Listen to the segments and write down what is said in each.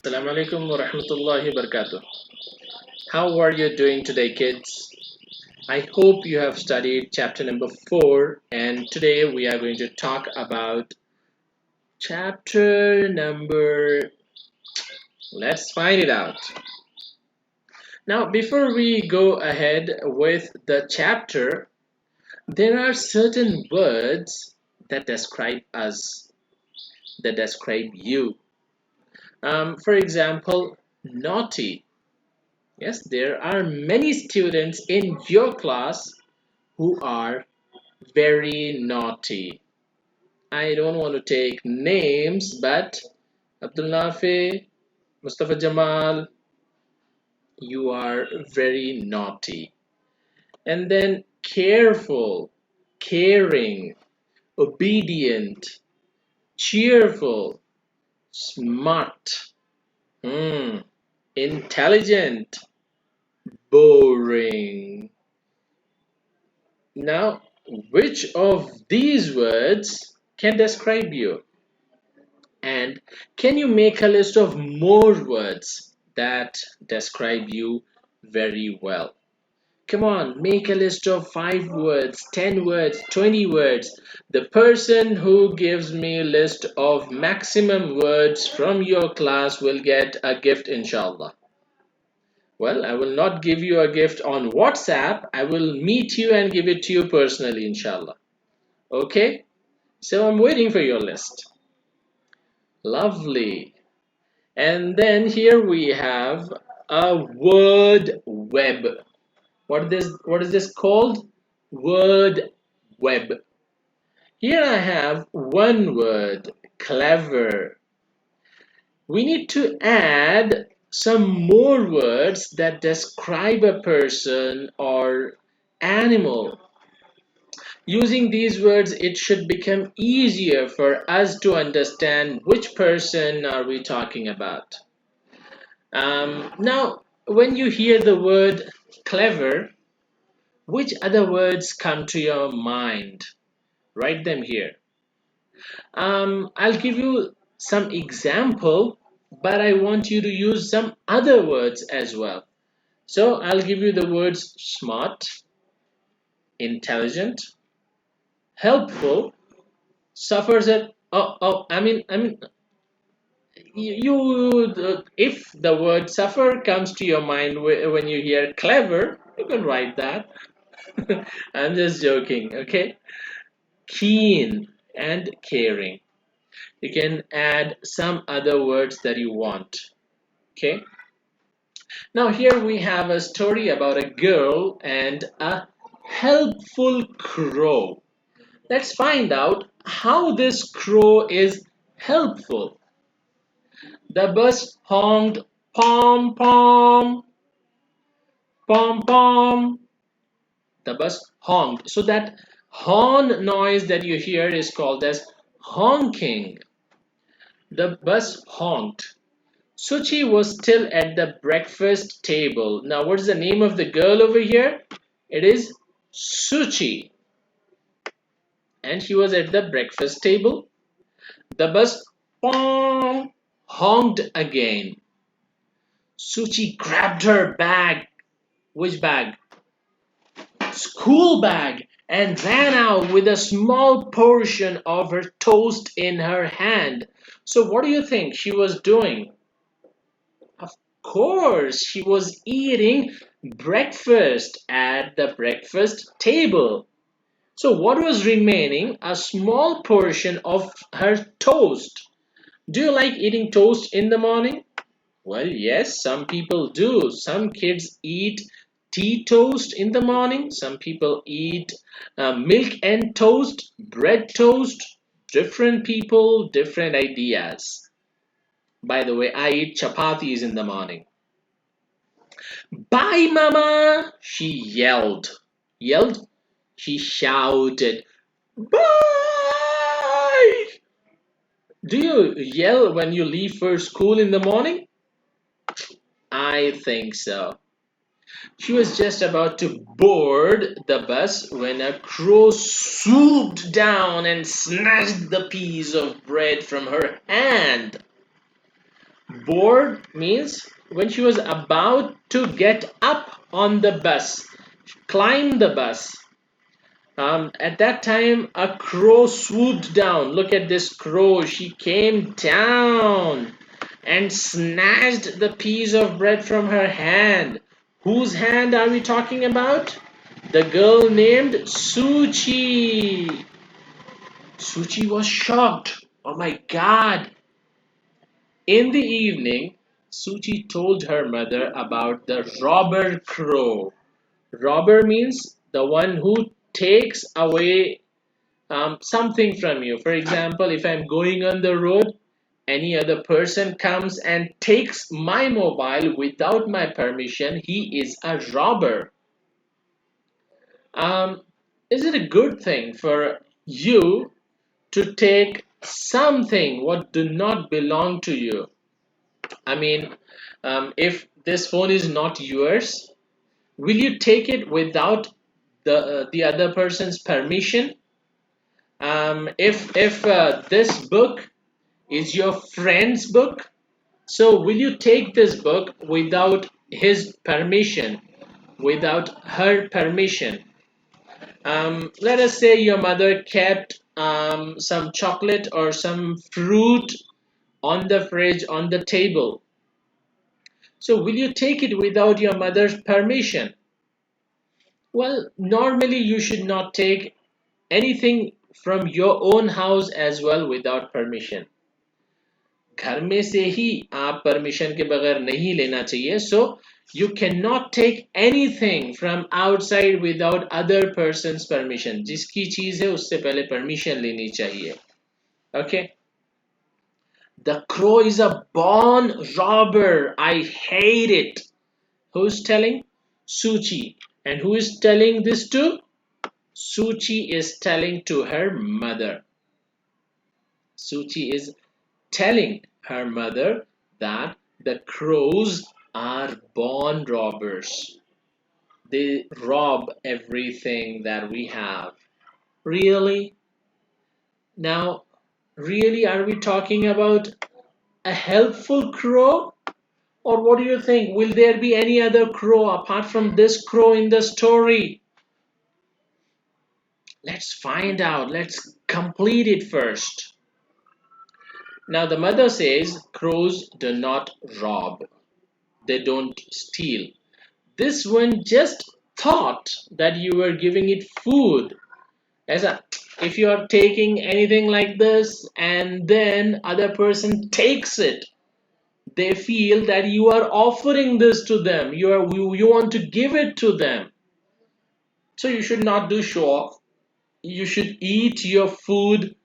Assalamu alaikum wa rahmatullahi wa barakatuh. How are you doing today, kids? I hope you have studied chapter number 4, and today we are going to talk about chapter number. Let's find it out. Now, before we go ahead with the chapter, there are certain words that describe us, that describe you. For example, naughty. Yes, there are many students in your class who are very naughty. I don't want to take names, but Abdul Nafi, Mustafa Jamal, you are very naughty. And then careful, caring, obedient, cheerful, smart, intelligent, boring. Now, which of these words can describe you? And can you make a list of more words that describe you very well? Come on, make a list of 5 words, 10 words, 20 words. The person who gives me a list of maximum words from your class will get a gift, inshallah. Well, I will not give you a gift on WhatsApp. I will meet you and give it to you personally, inshallah. Okay? So I'm waiting for your list. Lovely. And then here we have a word web. What is this called? Word web. Here I have one word, clever. We need to add some more words that describe a person or animal. Using these words, it should become easier for us to understand which person are we talking about. Now, when you hear the word clever, which other words come to your mind? Write them here. I'll give you some example, but I want you to use some other words as well. So I'll give you the words smart, intelligent, helpful, suffers at. I mean, if the word suffer comes to your mind when you hear clever, you can write that. I'm just joking, okay? Keen and caring. You can add some other words that you want, okay? Now, here we have a story about a girl and a helpful crow. Let's find out how this crow is helpful. The bus honked, pom pom, pom pom. The bus honked. So that horn noise that you hear is called as honking. The bus honked. Suchi was still at the breakfast table. Now, what is the name of the girl over here? It is Suchi. And he was at the breakfast table. The bus pong, honked again. Suchi grabbed her bag. Which bag? School bag, and ran out with a small portion of her toast in her hand. So, what do you think she was doing? Of course, she was eating breakfast at the breakfast table. So, what was remaining? A small portion of her toast. Do you like eating toast in the morning? Well, yes, some people do. Some kids eat tea toast in the morning. Some people eat milk and toast, bread toast. Different people, different ideas. By the way, I eat chapatis in the morning. Bye, Mama! She yelled. Yelled? She shouted. Bye! Do you yell when you leave for school in the morning? I think so. She was just about to board the bus when a crow swooped down and snatched the piece of bread from her hand. Board means when she was about to get up on the bus, climb the bus. At that time, a crow swooped down. Look at this crow. She came down and snatched the piece of bread from her hand. Whose hand are we talking about? The girl named Suchi. Suchi was shocked. Oh my god. In the evening, Suchi told her mother about the robber crow. Robber means the one who takes away something from you. For example, if I'm going on the road, any other person comes and takes my mobile without my permission, he is a robber. Um, is it a good thing for you to take something what do not belong to you? I mean, if this phone is not yours, will you take it without the other person's permission? If this book is your friend's book, so will you take this book without his permission, without her permission? Let us say your mother kept some chocolate or some fruit on the fridge on the table. So will you take it without your mother's permission? Well, normally you should not take anything from your own house as well without permission. घर में से ही आप permission के बगैर नहीं लेना चाहिए. So you cannot take anything from outside without other person's permission. जिसकी चीज है उससे पहले permission लेनी चाहिए. Okay. The crow is a born robber. I hate it. Who's telling? Suchi. And who is telling this to? Suchi is telling to her mother. Suchi is telling her mother that the crows are born robbers. They rob everything that we have. Really? Now, really, are we talking about a helpful crow? Or what do you think? Will there be any other crow apart from this crow in the story? Let's find out. Let's complete it first. Now, the mother says crows do not rob, they don't steal. This one just thought that you were giving it food. As a, if you are taking anything like this and then other person takes it, they feel that you are offering this to them. You want to give it to them. So you should not do show off. You should eat your food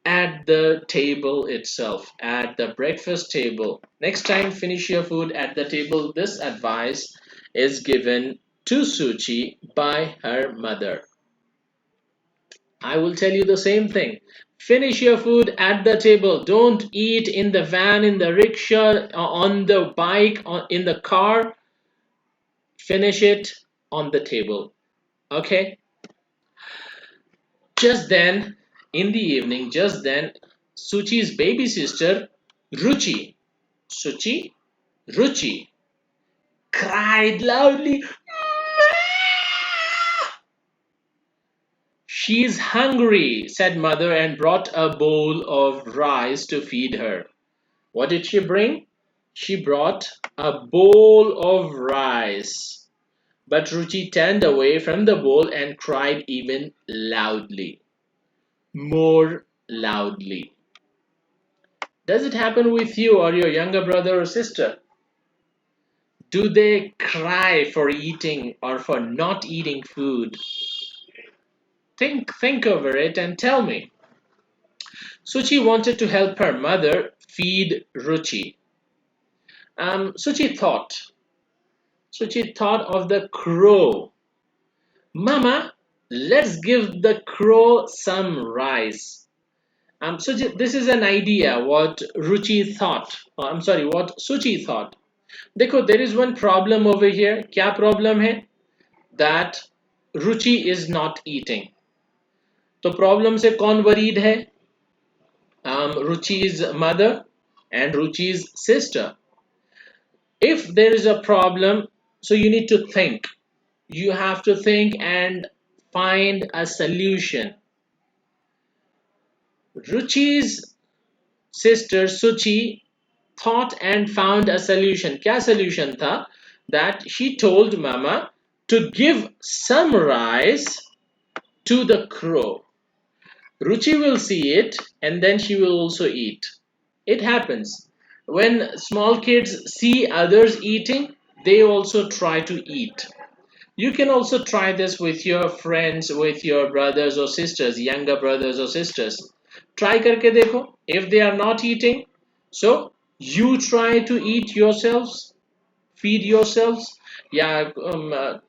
at the table itself, at the breakfast table. Next time, finish your food at the table. This advice is given to Suchi by her mother. I will tell you the same thing. Finish your food at the table. Don't eat in the van, in the rickshaw, on the bike, in the car. Finish it on the table. Okay? Just then, in the evening, just then, Suchi's baby sister, Ruchi, Suchi, Ruchi, cried loudly. She's hungry, said mother and brought a bowl of rice to feed her. What did she bring? She brought a bowl of rice. But Ruchi turned away from the bowl and cried even loudly. More loudly. Does it happen with you or your younger brother or sister? Do they cry for eating or for not eating food? Think over it and tell me. Suchi wanted to help her mother feed Ruchi. Suchi thought. Suchi thought of the crow. Mama, let's give the crow some rice. So this is an idea what Ruchi thought. I'm sorry, what Suchi thought. देखो, there is one problem over here. क्या problem है? That Ruchi is not eating. तो problem से कौन worried है? Ruchi's mother and Ruchi's sister. If there is a problem, so you need to think. You have to think and find a solution. Ruchi's sister Suchi thought and found a solution. क्या solution था? That she told Mama to give some rice to the crow. Ruchi will see it and then she will also eat. It happens. When small kids see others eating, they also try to eat. You can also try this with your friends, with your brothers or sisters, younger brothers or sisters. Try करके देखो. If they are not eating, so you try to eat yourselves, feed yourselves. या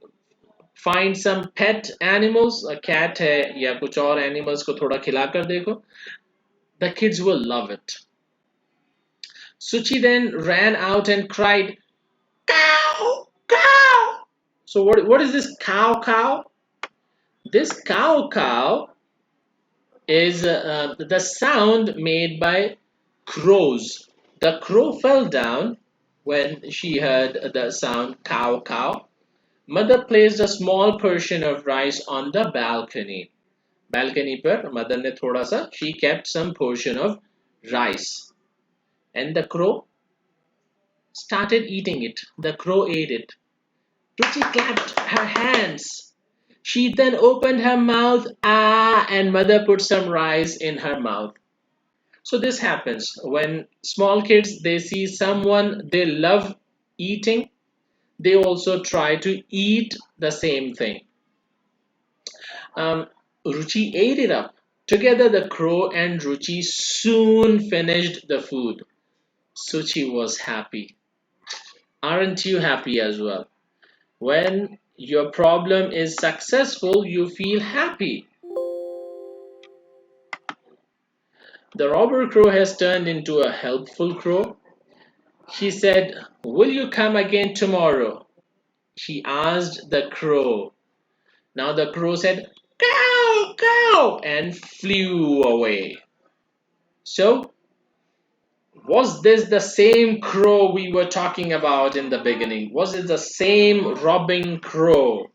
find some pet animals, a cat है या कुछ और animals को थोड़ा खिला कर देखो. The kids will love it. Suchi then ran out and cried, "Cow! Cow!" So what is this cow cow? This cow cow is the sound made by crows. The crow fell down when she heard the sound cow cow. Mother placed a small portion of rice on the balcony. Balcony पर mother ने थोड़ा सा, she kept some portion of rice. And the crow started eating it. The crow ate it. Ruchi clapped her hands. She then opened her mouth, and mother put some rice in her mouth. So this happens when small kids they see someone they love eating, they also try to eat the same thing. Ruchi ate it up. Together, the crow and Ruchi soon finished the food. Suchi was happy. Aren't you happy as well? When your problem is successful, you feel happy. The robber crow has turned into a helpful crow. She said, "Will you come again tomorrow?" She asked the crow. Now the crow said, "Cow, cow," and flew away. So, was this the same crow we were talking about in the beginning? Was it the same robbing crow?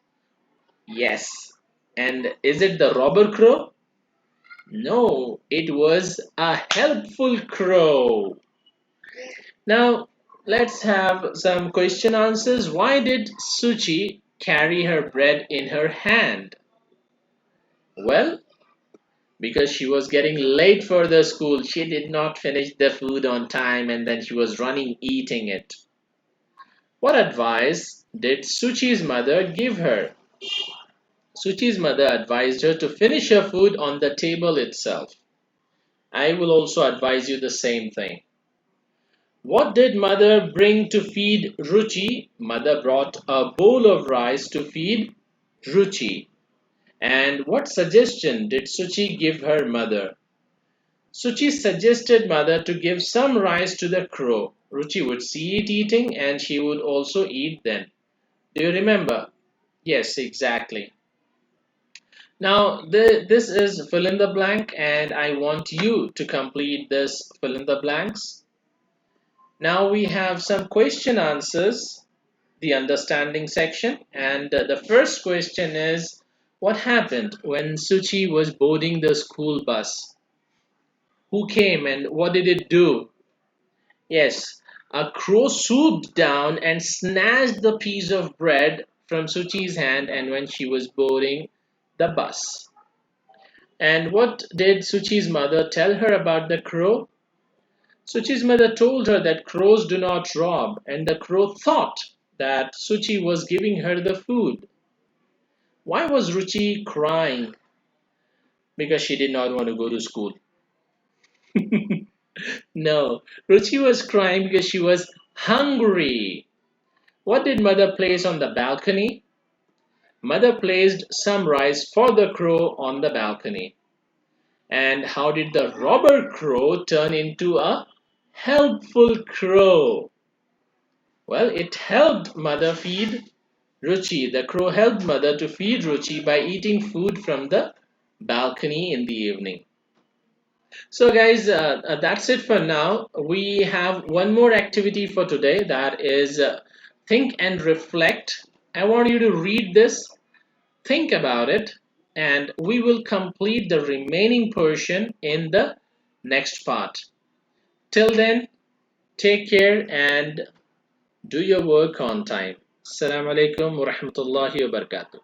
Yes. And is it the robber crow? No, it was a helpful crow. Now, let's have some question answers. Why did Suchi carry her bread in her hand? Well, because she was getting late for the school. She did not finish the food on time and then she was running eating it. What advice did Suchi's mother give her? Suchi's mother advised her to finish her food on the table itself. I will also advise you the same thing. What did mother bring to feed Ruchi? Mother brought a bowl of rice to feed Ruchi. And what suggestion did Suchi give her mother? Suchi suggested mother to give some rice to the crow. Ruchi would see it eating and she would also eat then. Do you remember? Yes, exactly. Now, this is fill in the blank and I want you to complete this fill in the blanks. Now we have some question answers, the understanding section. And the first question is, what happened when Suchi was boarding the school bus? Who came and what did it do? Yes, a crow swooped down and snatched the piece of bread from Suchi's hand and when she was boarding the bus. And what did Suchi's mother tell her about the crow? Suchi's mother told her that crows do not rob, and the crow thought that Suchi was giving her the food. Why was Ruchi crying? Because she did not want to go to school. No, Ruchi was crying because she was hungry. What did mother place on the balcony? Mother placed some rice for the crow on the balcony. And how did the robber crow turn into a helpful crow? Well, it helped mother feed Ruchi. The crow helped mother to feed Ruchi by eating food from the balcony in the evening. So, guys, that's it for now. We have one more activity for today, that is think and reflect. I want you to read this, think about it, and we will complete the remaining portion in the next part. Till then, take care and do your work on time. Assalamu alaikum wa rahmatullahi wa barakatuh.